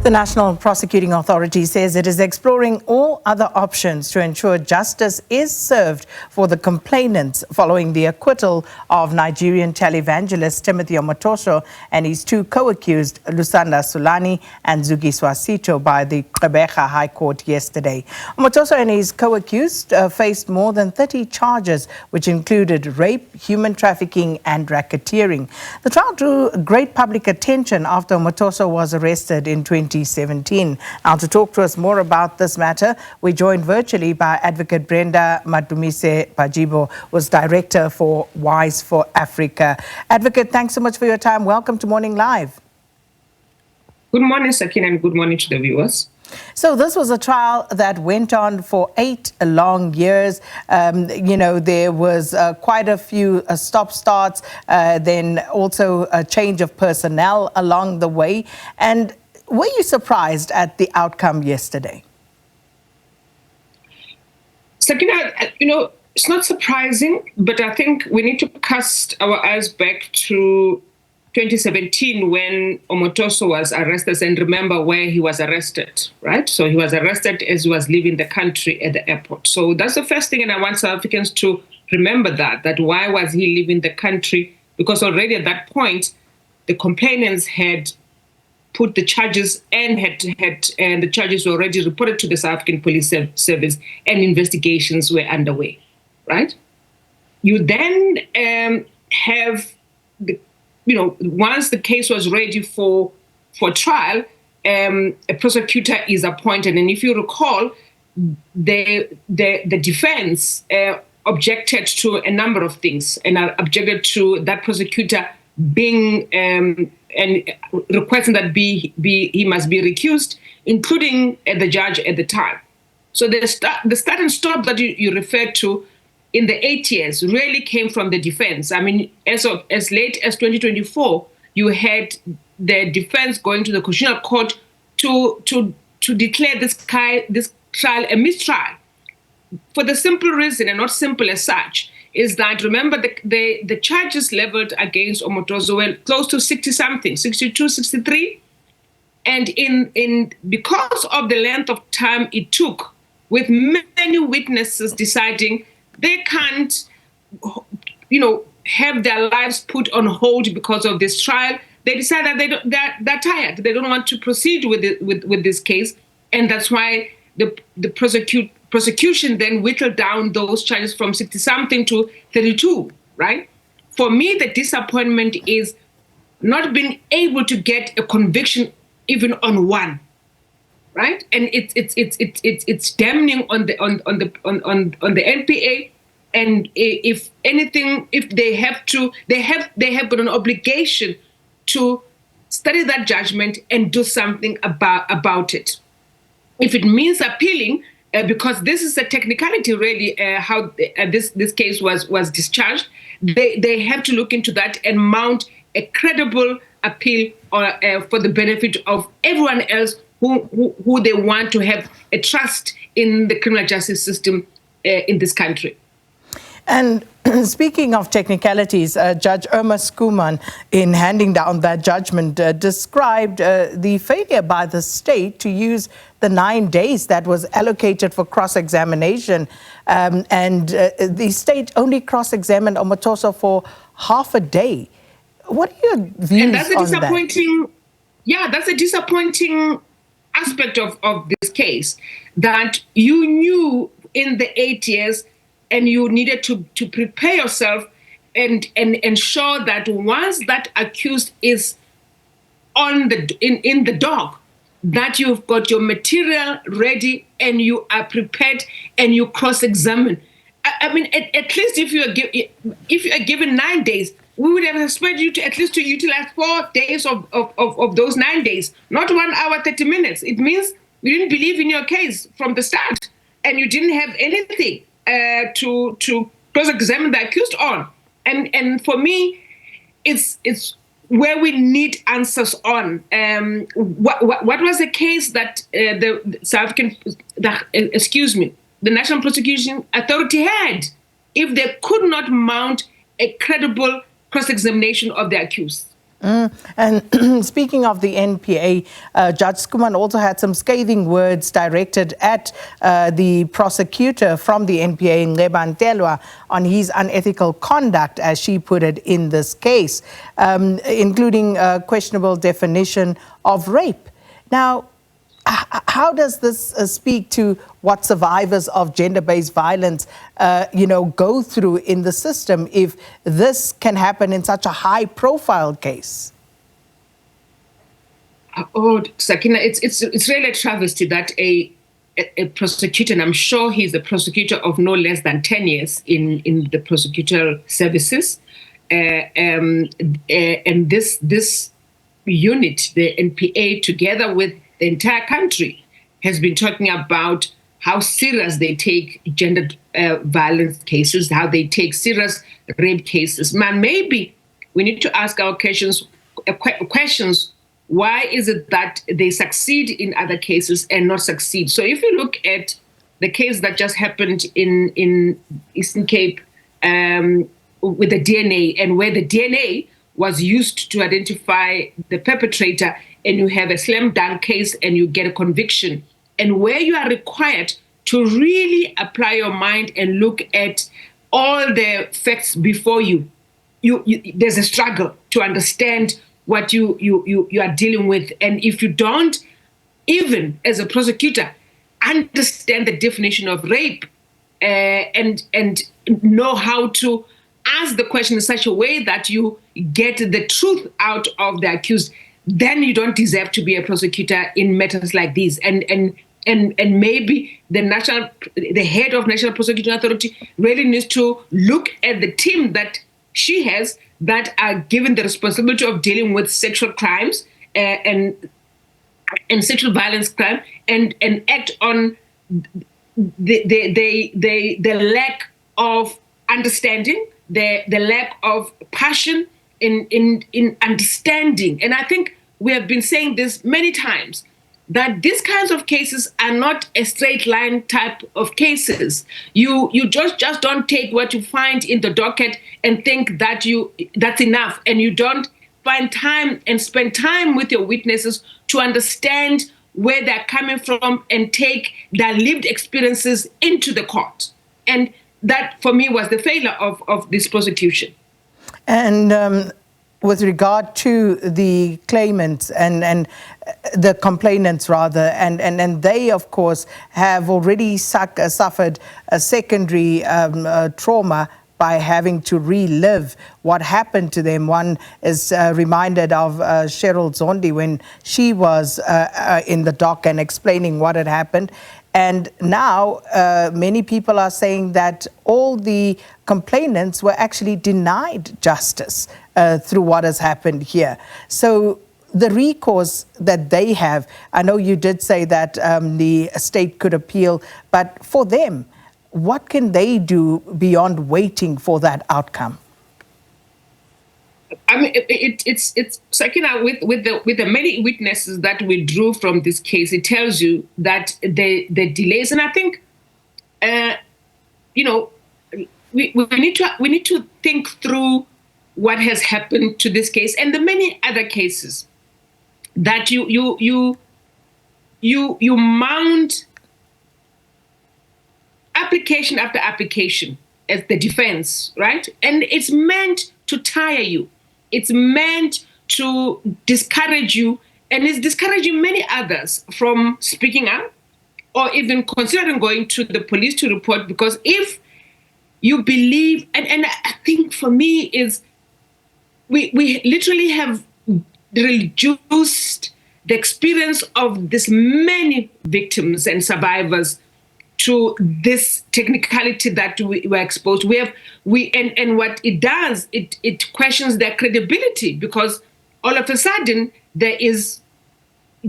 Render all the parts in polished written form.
The National Prosecuting Authority says it is exploring all other options to ensure justice is served for the complainants following the acquittal of Nigerian Televangelist Timothy Omotoso and his two co-accused, Lusanda Sulani and Zukiswa Sitho, by the Gqeberha High Court yesterday. Omotoso and his co-accused faced more than 30 charges, which included rape, human trafficking and racketeering. The trial drew great public attention after Omotoso was arrested in 2017. Now, to talk to us more about this matter, we're joined virtually by Advocate Brenda Madumise-Pajibo, who is Director for Wise for Africa. Advocate, thanks so much for your time. Welcome to Morning Live. Good morning, Sakin, and good morning to the viewers. So this was a trial that went on for 8 long years. There was quite a few stop-starts, then also a change of personnel along the way. And were you surprised at the outcome yesterday? Sakina, it's not surprising, but I think we need to cast our eyes back to 2017 when Omotoso was arrested, and remember where he was arrested, right? So he was arrested as he was leaving the country at the airport. So that's the first thing, and I want South Africans to remember that why was he leaving the country? Because already at that point, the complainants had put the charges and the charges were already reported to the South African Police Service and investigations were underway, right? You then have once the case was ready for trial, a prosecutor is appointed, and if you recall, the defense objected to a number of things, and objected to that prosecutor being and requesting that he must be recused, including the judge at the time. So the start and stop that you referred to in the 8 years really came from the defense. I mean, as late as 2024, you had the defense going to the Constitutional Court to declare this trial a mistrial, for the simple reason, and not simple as such, is that, remember, the charges leveled against Omotoso were close to 60-something, 62, 63. And because of the length of time it took, with many witnesses deciding they can't, have their lives put on hold because of this trial, they decided that they're tired. They don't want to proceed with this case. And that's why the prosecution then whittled down those charges from 60-something to 32, right? For me, the disappointment is not being able to get a conviction even on one, right? And it's damning on the NPA. And if anything, if they have got an obligation to study that judgment and do something about it. If it means appealing, because this is a technicality, really, how this case was discharged, they have to look into that and mount a credible appeal for the benefit of everyone else who they want to have a trust in the criminal justice system in this country. And speaking of technicalities, Judge Irma Schoeman, in handing down that judgment, described the failure by the state to use the 9 days that was allocated for cross-examination. And the state only cross-examined Omotoso for half a day. What are your views and that's a on disappointing, that? Yeah, that's a disappointing aspect of this case, that you knew in the 8 years and you needed to prepare yourself and ensure that once that accused is in the dock, that you've got your material ready and you are prepared and you cross-examine. I mean, at least if you are given 9 days, we would have expected you to at least to utilize 4 days of those 9 days, not 1 hour, 30 minutes. It means you didn't believe in your case from the start and you didn't have anything to cross-examine the accused on. And for me, it's where we need answers on. What was the case that the National Prosecuting Authority had if they could not mount a credible cross-examination of the accused? And speaking of the NPA, Judge Skuman also had some scathing words directed at the prosecutor from the NPA, Gqeberha Ntelwa, on his unethical conduct, as she put it, in this case, including a questionable definition of rape. Now, how does this speak to what survivors of gender-based violence, go through in the system if this can happen in such a high-profile case? Oh, Sakina, it's really a travesty that a prosecutor, and I'm sure he's a prosecutor of no less than 10 years in the prosecutorial services, and this unit, the NPA, together with the entire country, has been talking about how serious they take gender violence cases, how they take serious rape cases. Man, maybe we need to ask our questions. Why is it that they succeed in other cases and not succeed? So if you look at the case that just happened in Eastern Cape with the DNA, and where the DNA was used to identify the perpetrator, and you have a slam dunk case and you get a conviction, and where you are required to really apply your mind and look at all the facts before you, there's a struggle to understand what you are dealing with. And if you don't, even as a prosecutor, understand the definition of rape and know how to ask the question in such a way that you get the truth out of the accused, then you don't deserve to be a prosecutor in matters like these. And maybe the head of National Prosecuting Authority really needs to look at the team that she has that are given the responsibility of dealing with sexual crimes and sexual violence crime, and act on the lack of understanding, the lack of passion in understanding. And I think we have been saying this many times, that these kinds of cases are not a straight line type of cases. You just don't take what you find in the docket and think that that's enough, and you don't find time and spend time with your witnesses to understand where they're coming from and take their lived experiences into the court. And that, for me, was the failure of this prosecution. And with regard to the claimants and the complainants, rather, and they, of course, have already suffered a secondary trauma by having to relive what happened to them. One is reminded of Cheryl Zondi when she was in the dock and explaining what had happened. And now many people are saying that all the complainants were actually denied justice through what has happened here. So the recourse that they have, I know you did say that the state could appeal, but for them, what can they do beyond waiting for that outcome? I mean, it's Sakina, with the many witnesses that we drew from this case, it tells you that the delays, and I think, we need to think through what has happened to this case and the many other cases that you mount application after application as the defense, right? And it's meant to tire you. It's meant to discourage you, and it's discouraging many others from speaking up or even considering going to the police to report, because if you believe, and I think for me is we literally have reduced the experience of this many victims and survivors to this technicality that we were exposed. And what it does, it questions their credibility, because all of a sudden there is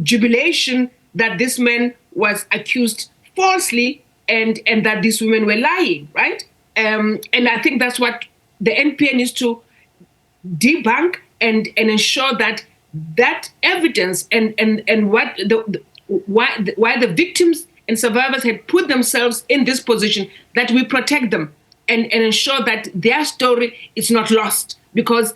jubilation that this man was accused falsely and that these women were lying, right? And I think that's what the NPA needs to debunk and ensure that evidence and what why the victims and survivors had put themselves in this position, that we protect them and ensure that their story is not lost. Because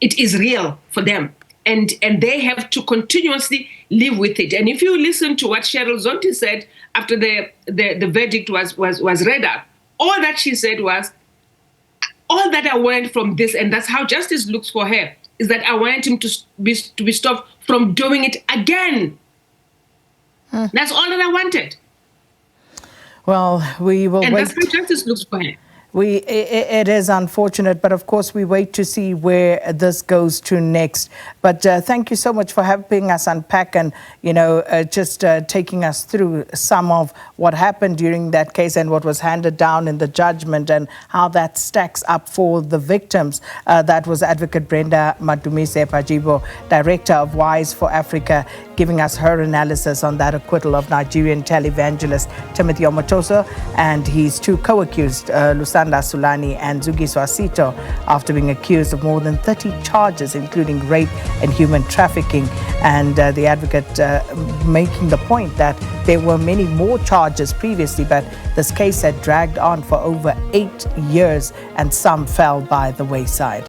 it is real for them. And they have to continuously live with it. And if you listen to what Cheryl Zonti said after the verdict was read out, all that she said was, all that I want from this, and that's how justice looks for her, is that I want him to be stopped from doing it again. That's all that I wanted. Well, we will and wait. That's how justice looks for her. It is unfortunate, but of course we wait to see where this goes to next. But thank you so much for helping us unpack and, just taking us through some of what happened during that case and what was handed down in the judgment and how that stacks up for the victims. That was Advocate Brenda Madumise-Pajibo, Director of Wise for Africa, giving us her analysis on that acquittal of Nigerian televangelist Timothy Omotoso and his two co-accused, Lusanda, Sulani and Zukiswa Sitho, after being accused of more than 30 charges, including rape and human trafficking. And the advocate making the point that there were many more charges previously, but this case had dragged on for over 8 years and some fell by the wayside.